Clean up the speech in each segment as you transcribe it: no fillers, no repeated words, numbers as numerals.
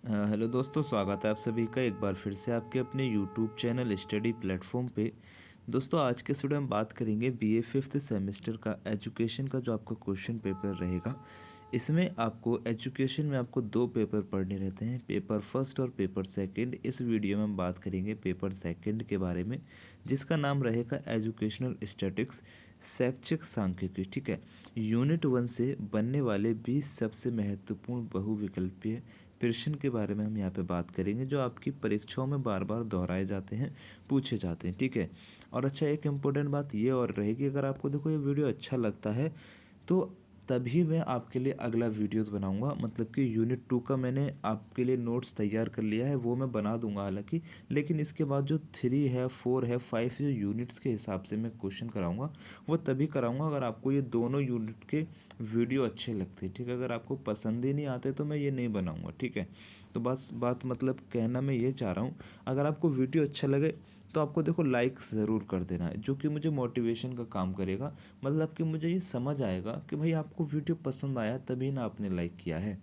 Hello दोस्तों, स्वागत है आप सभी का एक बार फिर से आपके अपने यूट्यूब चैनल स्टडी प्लेटफॉर्म पे। दोस्तों, आज के वीडियो में बात करेंगे बीए फिफ्थ सेमेस्टर का एजुकेशन का जो आपका क्वेश्चन पेपर रहेगा। इसमें आपको एजुकेशन में आपको दो पेपर पढ़ने रहते हैं, पेपर फर्स्ट और पेपर सेकंड। इस वीडियो में हम बात करेंगे पेपर सेकंड के बारे में, जिसका नाम रहेगा एजुकेशनल स्टैटिक्स, शैक्षिक सांख्यिकी। ठीक है, यूनिट 1 से बनने वाले 20 सबसे महत्वपूर्ण बहुविकल्पीय प्रश्न के बारे में हम यहाँ पे बात करेंगे, जो आपकी परीक्षाओं में बार बार दोहराए जाते हैं, पूछे जाते हैं। ठीक है, और अच्छा, एक इम्पोर्टेंट बात ये और रहेगी, अगर आपको देखो ये वीडियो अच्छा लगता है तो तभी मैं आपके लिए अगला वीडियोस बनाऊंगा। मतलब कि यूनिट 2 का मैंने आपके लिए नोट्स तैयार कर लिया है, वो मैं बना दूंगा हालांकि, लेकिन इसके बाद जो 3 है, 4 है, 5 जो यूनिट्स के हिसाब से मैं क्वेश्चन कराऊंगा, वो तभी कराऊंगा अगर आपको ये दोनों यूनिट के वीडियो अच्छे लगते हैं। ठीक है, अगर आपको पसंद ही नहीं आते तो मैं ये नहीं बनाऊंगा। ठीक है, तो बस बात मतलब कहना मैं ये चाह रहा हूँ, अगर आपको वीडियो अच्छा लगे तो आपको देखो लाइक ज़रूर कर देना है, जो कि मुझे मोटिवेशन का काम करेगा। मतलब कि मुझे ये समझ आएगा कि भाई आपको वीडियो पसंद आया तभी ना आपने लाइक किया है,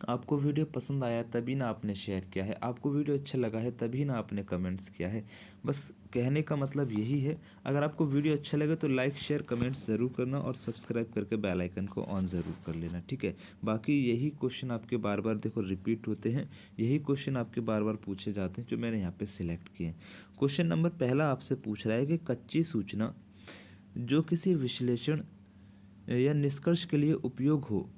आपको वीडियो पसंद आया तभी ना आपने शेयर किया है, आपको वीडियो अच्छा लगा है तभी ना आपने कमेंट्स किया है। बस कहने का मतलब यही है। अगर आपको वीडियो अच्छा लगे तो लाइक शेयर कमेंट्स ज़रूर करना और सब्सक्राइब करके बेल आइकन को ऑन ज़रूर कर लेना। ठीक है, बाकी यही क्वेश्चन आपके बार बार देखो रिपीट होते हैं, यही क्वेश्चन आपके बार बार पूछे जाते हैं जो मैंने यहाँ पे सिलेक्ट किए हैं। क्वेश्चन नंबर पहला आपसे पूछ रहा है कि कच्ची सूचना जो किसी विश्लेषण या निष्कर्ष के लिए उपयोग हो,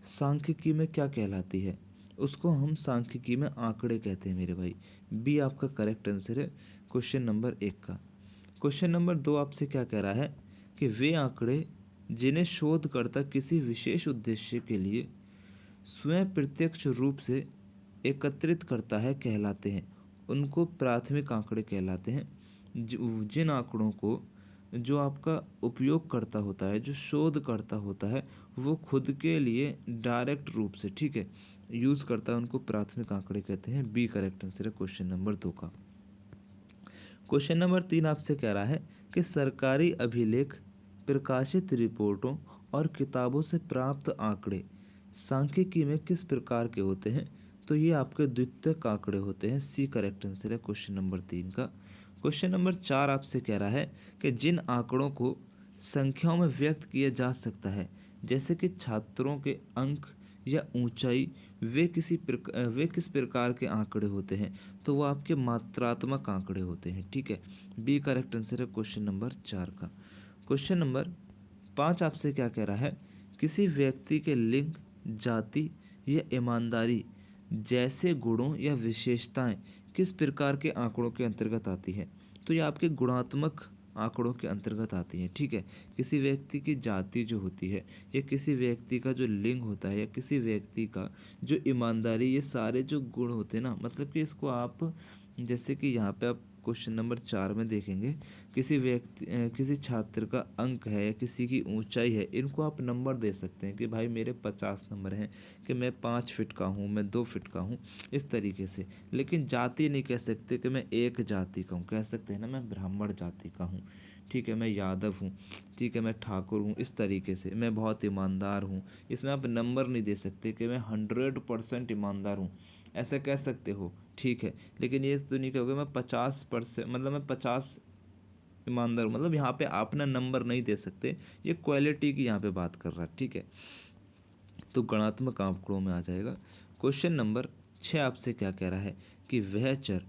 सांख्यिकी में क्या कहलाती है? उसको हम सांख्यिकी में आंकड़े कहते हैं मेरे भाई। बी आपका करेक्ट आंसर है क्वेश्चन नंबर 1 का। क्वेश्चन नंबर 2 आपसे क्या कह रहा है कि वे आंकड़े जिन्हें शोधकर्ता किसी विशेष उद्देश्य के लिए स्वयं प्रत्यक्ष रूप से एकत्रित करता है कहलाते हैं, उनको प्राथमिक आंकड़े कहलाते हैं। जिन आंकड़ों को जो आपका उपयोग करता होता है, जो शोध करता होता है, वो खुद के लिए डायरेक्ट रूप से, ठीक है, यूज़ करता है, उनको प्राथमिक आंकड़े कहते हैं। बी करेक्ट आंसर है क्वेश्चन नंबर 2 का। क्वेश्चन नंबर 3 आपसे कह रहा है कि सरकारी अभिलेख, प्रकाशित रिपोर्टों और किताबों से प्राप्त आंकड़े सांख्यिकी में किस प्रकार के होते हैं? तो ये आपके द्वितीयक आंकड़े होते हैं। सी करेक्ट आंसर है क्वेश्चन नंबर 3 का। क्वेश्चन नंबर 4 आपसे कह रहा है कि जिन आंकड़ों को संख्याओं में व्यक्त किया जा सकता है, जैसे कि छात्रों के अंक या ऊंचाई, वे किस प्रकार के आंकड़े होते हैं? तो वो आपके मात्रात्मक आंकड़े होते हैं। ठीक है, बी करेक्ट आंसर है क्वेश्चन नंबर 4 का। क्वेश्चन नंबर 5 आपसे क्या कह रहा है? किसी व्यक्ति के लिंग, जाति या ईमानदारी जैसे गुणों या विशेषताएं किस प्रकार के आंकड़ों के अंतर्गत आती है? तो ये आपके गुणात्मक आंकड़ों के अंतर्गत आती हैं। ठीक है, किसी व्यक्ति की जाति जो होती है, या किसी व्यक्ति का जो लिंग होता है, या किसी व्यक्ति का जो ईमानदारी, ये सारे जो गुण होते हैं ना, मतलब कि इसको आप, जैसे कि यहाँ पे आप क्वेश्चन नंबर 4 में देखेंगे, किसी छात्र का अंक है या किसी की ऊंचाई है, इनको आप नंबर दे सकते हैं कि भाई मेरे 50 नंबर हैं, कि मैं 5 फीट का हूँ, मैं 2 फीट का हूँ, इस तरीके से। लेकिन जाति नहीं कह सकते कि मैं एक जाति का हूँ, कह सकते हैं ना मैं ब्राह्मण जाति का हूँ, ठीक है, मैं यादव हूँ, ठीक है, मैं ठाकुर हूँ, इस तरीके से। मैं बहुत ईमानदार हूँ, इसमें आप नंबर नहीं दे सकते कि मैं 100% ईमानदार हूँ, ऐसा कह सकते हो, ठीक है, लेकिन ये तो नहीं कहोगे मैं 50%, मतलब मैं 50 ईमानदार हूँ। मतलब यहाँ पे आप अपना नंबर नहीं दे सकते, ये क्वालिटी की यहाँ पे बात कर रहा है। ठीक है, तो गणात्मक आंकड़ों में आ जाएगा। क्वेश्चन नंबर 6 आपसे क्या कह रहा है कि वह चर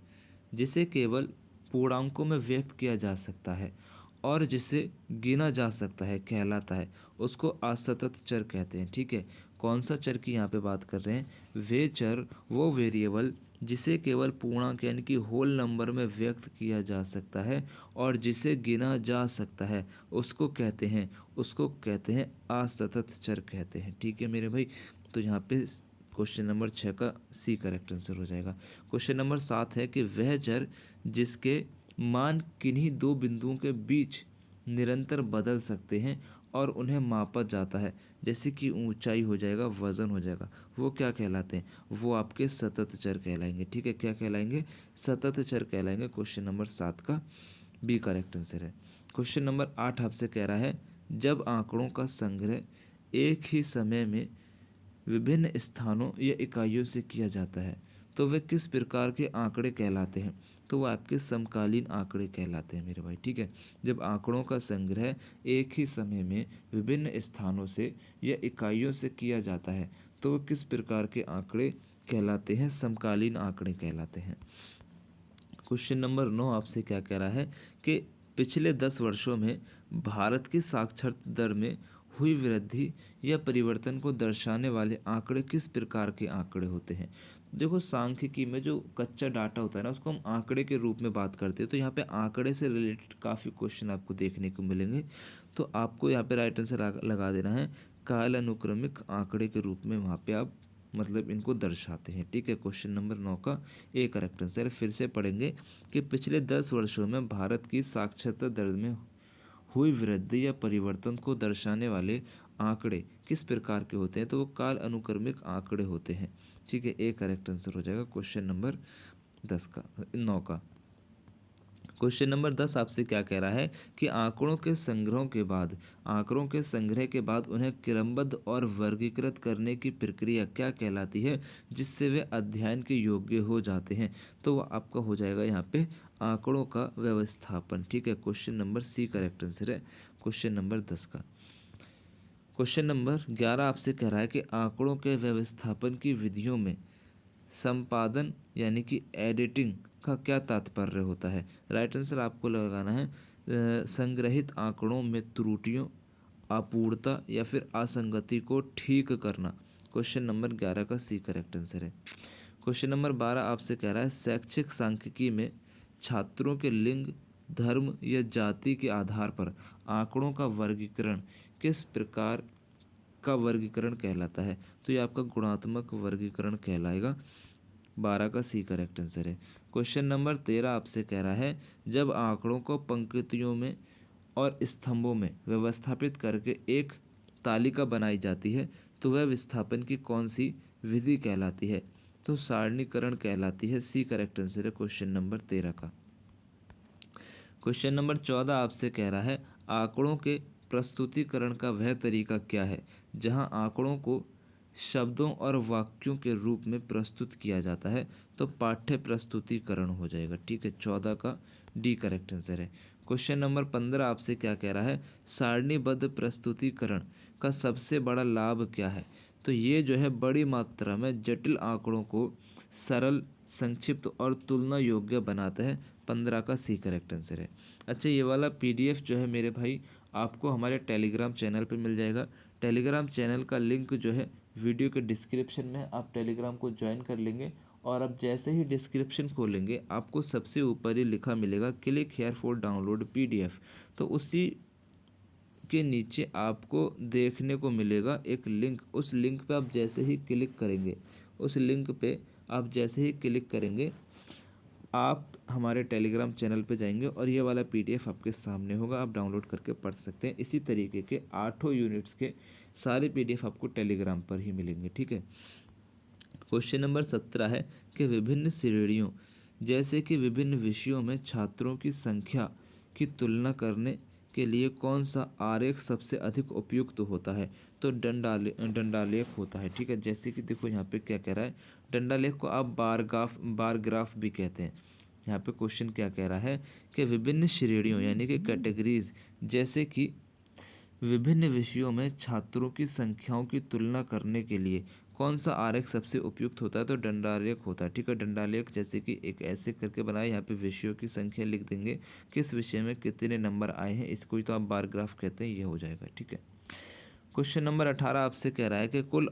जिसे केवल पूर्णांकों में व्यक्त किया जा सकता है और जिसे गिना जा सकता है कहलाता है, उसको असतत चर कहते हैं। ठीक है, कौन सा चर की यहाँ पे बात कर रहे हैं? वे चर, वो वेरिएबल जिसे केवल पूर्णांक यानी कि होल नंबर में व्यक्त किया जा सकता है और जिसे गिना जा सकता है, उसको कहते हैं असतत चर कहते हैं। ठीक है मेरे भाई, तो यहाँ पे क्वेश्चन नंबर 6 का सी करेक्ट आंसर हो जाएगा। क्वेश्चन नंबर 7 है कि वह चर जिसके मान किन्हीं दो बिंदुओं के बीच निरंतर बदल सकते हैं और उन्हें मापा जाता है, जैसे कि ऊंचाई हो जाएगा, वजन हो जाएगा, वो क्या कहलाते हैं? वो आपके सतत चर कहलाएंगे। ठीक है, क्या कहलाएंगे? सतत चर कहलाएंगे। क्वेश्चन नंबर 7 का बी करेक्ट आंसर है। क्वेश्चन नंबर 8 आपसे कह रहा है जब आंकड़ों का संग्रह एक ही समय में विभिन्न स्थानों या इकाइयों से किया जाता है तो वे किस प्रकार के आंकड़े कहलाते हैं? तो वो आपके समकालीन आंकड़े कहलाते हैं मेरे भाई, ठीक है। जब आंकड़ों का संग्रह एक ही समय में विभिन्न स्थानों से या इकाइयों से किया जाता है तो वो किस प्रकार के आंकड़े कहलाते हैं? समकालीन आंकड़े कहलाते हैं। क्वेश्चन नंबर 9 आपसे क्या कह रहा है कि पिछले 10 वर्षों में भारत की साक्षरता दर में हुई वृद्धि या परिवर्तन को दर्शाने वाले आंकड़े किस प्रकार के आंकड़े होते हैं? देखो, सांख्यिकी में जो कच्चा डाटा होता है ना, उसको हम आंकड़े के रूप में बात करते हैं। तो यहाँ पे आंकड़े से रिलेटेड काफ़ी क्वेश्चन आपको देखने को मिलेंगे। तो आपको यहाँ पे राइट आंसर लगा देना है, काल अनुक्रमिक आंकड़े के रूप में वहाँ पे आप मतलब इनको दर्शाते हैं, ठीक है। क्वेश्चन नंबर 9 का ए करेक्ट आंसर। फिर से पढ़ेंगे कि पिछले 10 वर्षों में भारत की साक्षरता दर में हुई वृद्धि या परिवर्तन को दर्शाने वाले आंकड़े किस प्रकार के होते हैं? तो वो काल अनुक्रमिक आंकड़े होते हैं, ठीक है। ए करेक्ट आंसर हो जाएगा क्वेश्चन नंबर 9 का। क्वेश्चन नंबर 10 आपसे क्या कह रहा है कि आंकड़ों के संग्रह के बाद उन्हें क्रमबद्ध और वर्गीकृत करने की प्रक्रिया क्या कहलाती है जिससे वे अध्ययन के योग्य हो जाते हैं? तो वह आपका हो जाएगा यहाँ पे आंकड़ों का व्यवस्थापन, ठीक है। Question number C correct answer है क्वेश्चन नंबर 10 का। क्वेश्चन नंबर 11 आपसे कह रहा है कि आंकड़ों के व्यवस्थापन की विधियों में संपादन यानी कि एडिटिंग का क्या तात्पर्य होता है? राइट आंसर आपको लगाना है संग्रहित आंकड़ों में त्रुटियों, अपूर्णता या फिर असंगति को ठीक करना। क्वेश्चन नंबर 11 का सी करेक्ट आंसर है। क्वेश्चन नंबर 12 आपसे कह रहा है शैक्षिक सांख्यिकी में छात्रों के लिंग, धर्म या जाति के आधार पर आंकड़ों का वर्गीकरण किस प्रकार का वर्गीकरण कहलाता है? तो ये आपका गुणात्मक वर्गीकरण कहलाएगा। 12 का सी करेक्ट आंसर है। क्वेश्चन नंबर 13 आपसे कह रहा है जब आंकड़ों को पंक्तियों में और स्तंभों में व्यवस्थापित करके एक तालिका बनाई जाती है तो वह विस्थापन की कौन सी विधि कहलाती है? तो सारणीकरण कहलाती है। सी करेक्ट आंसर है क्वेश्चन नंबर 13 का। क्वेश्चन नंबर 14 आपसे कह रहा है आंकड़ों के प्रस्तुतिकरण का वह तरीका क्या है जहां आंकड़ों को शब्दों और वाक्यों के रूप में प्रस्तुत किया जाता है? तो पाठ्य प्रस्तुतिकरण हो जाएगा, ठीक है। 14 का डी करेक्ट आंसर है। क्वेश्चन नंबर 15 आपसे क्या कह रहा है सारणीबद्ध प्रस्तुतिकरण का सबसे बड़ा लाभ क्या है? तो ये जो है बड़ी मात्रा में जटिल आंकड़ों को सरल, संक्षिप्त और तुलना योग्य बनाता है। 15 का सी करेक्ट आंसर है। अच्छा, ये वाला पीडीएफ जो है मेरे भाई आपको हमारे टेलीग्राम चैनल पे मिल जाएगा। टेलीग्राम चैनल का लिंक जो है वीडियो के डिस्क्रिप्शन में, आप टेलीग्राम को ज्वाइन कर लेंगे और अब जैसे ही डिस्क्रिप्शन खोलेंगे आपको सबसे ऊपर ही लिखा मिलेगा click here for download PDF. तो उसी के नीचे आपको देखने को मिलेगा एक लिंक। उस लिंक पे आप जैसे ही क्लिक करेंगे, उस लिंक पे आप जैसे ही क्लिक करेंगे आप हमारे टेलीग्राम चैनल पे जाएंगे और ये वाला पीडीएफ आपके सामने होगा, आप डाउनलोड करके पढ़ सकते हैं। इसी तरीके के 8 यूनिट्स के सारे पीडीएफ आपको टेलीग्राम पर ही मिलेंगे, ठीक है। क्वेश्चन नंबर 17 है कि विभिन्न श्रेणियों जैसे कि विभिन्न विषयों में छात्रों की संख्या की तुलना करने के लिए कौन सा आरेख सबसे अधिक उपयुक्त होता है? तो दंडालेख होता है, ठीक है। जैसे कि देखो यहाँ पे क्या कह रहा है, दंडालेख को आप बार ग्राफ भी कहते हैं। यहाँ पे क्वेश्चन क्या कह रहा है कि विभिन्न श्रेणियों यानी कि कैटेगरीज जैसे कि विभिन्न विषयों में छात्रों की संख्याओं की तुलना करने के लिए कौन सा आरेख सबसे उपयुक्त होता है? तो दंडालेख होता है, ठीक है। दंडालेख जैसे कि एक ऐसे करके बनाए, यहाँ पे विषयों की संख्या लिख देंगे, किस विषय में कितने नंबर आए हैं, इसको ही तो आप बार ग्राफ कहते हैं, ये हो जाएगा, ठीक है। क्वेश्चन नंबर 18 आपसे कह रहा है कि कुल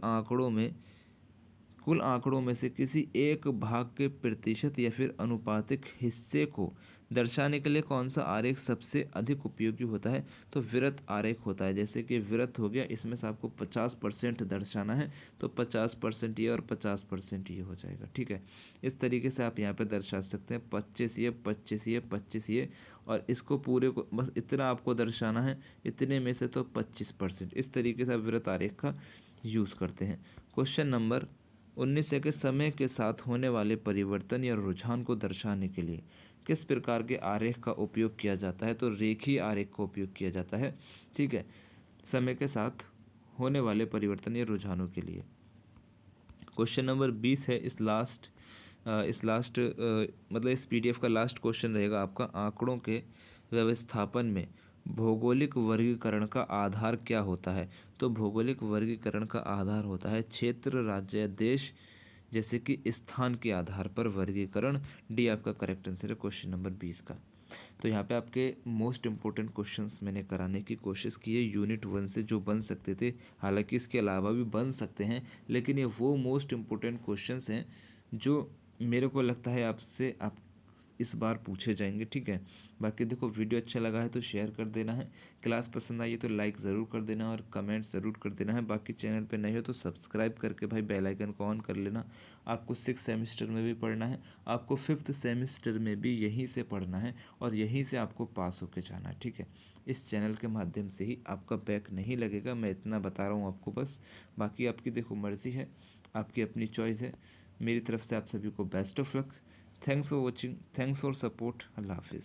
आंकड़ों में से किसी एक भाग के प्रतिशत या फिर अनुपातिक हिस्से को दर्शाने के लिए कौन सा आरेख सबसे अधिक उपयोगी होता है? तो वृत्त आरेख होता है। जैसे कि वृत्त हो गया, इसमें से आपको 50% दर्शाना है तो 50% ये और 50% ये हो जाएगा, ठीक है। इस तरीके से आप यहाँ पे दर्शा सकते हैं 25 ये, 25 ये, 25 ये, और इसको पूरे को बस इतना आपको दर्शाना है, इतने में से तो 25%। इस तरीके से आप वृत्त आरेख का यूज़ करते हैं। क्वेश्चन नंबर 19 है कि समय के साथ होने वाले परिवर्तन या रुझान को दर्शाने के लिए किस प्रकार के आरेख का उपयोग किया जाता है? तो रेखीय आरेख का उपयोग किया जाता है, ठीक है, समय के साथ होने वाले परिवर्तन या रुझानों के लिए। क्वेश्चन नंबर 20 है मतलब इस पीडीएफ का लास्ट क्वेश्चन रहेगा आपका, आंकड़ों के व्यवस्थापन में भौगोलिक वर्गीकरण का आधार क्या होता है। तो भौगोलिक वर्गीकरण का आधार होता है क्षेत्र, राज्य या देश, जैसे कि स्थान के आधार पर वर्गीकरण। डी आपका करेक्ट आंसर है क्वेश्चन नंबर 20 का। तो यहाँ पे आपके मोस्ट इंपॉर्टेंट क्वेश्चंस मैंने कराने की कोशिश की है यूनिट 1 से, जो बन सकते थे, हालांकि इसके अलावा भी बन सकते हैं, लेकिन ये वो मोस्ट इंपॉर्टेंट क्वेश्चंस हैं जो मेरे को लगता है आपसे आप इस बार पूछे जाएंगे, ठीक है। बाकी देखो, वीडियो अच्छा लगा है तो शेयर कर देना है, क्लास पसंद आई है तो लाइक ज़रूर कर देना और कमेंट ज़रूर कर देना है। बाकी चैनल पे नए हो तो सब्सक्राइब करके भाई बेल आइकन को ऑन कर लेना। आपको 6 सेमेस्टर में भी पढ़ना है, आपको 5th सेमेस्टर में भी यहीं से पढ़ना है और यहीं से आपको पास होके जाना है, ठीक है। इस चैनल के माध्यम से ही आपका बैक नहीं लगेगा, मैं इतना बता रहा हूँ आपको बस। बाकी आपकी देखो मर्ज़ी है, आपकी अपनी चॉइस है। मेरी तरफ से आप सभी को best of luck. Thanks for watching, thanks for support. अल्लाह हाफिज़।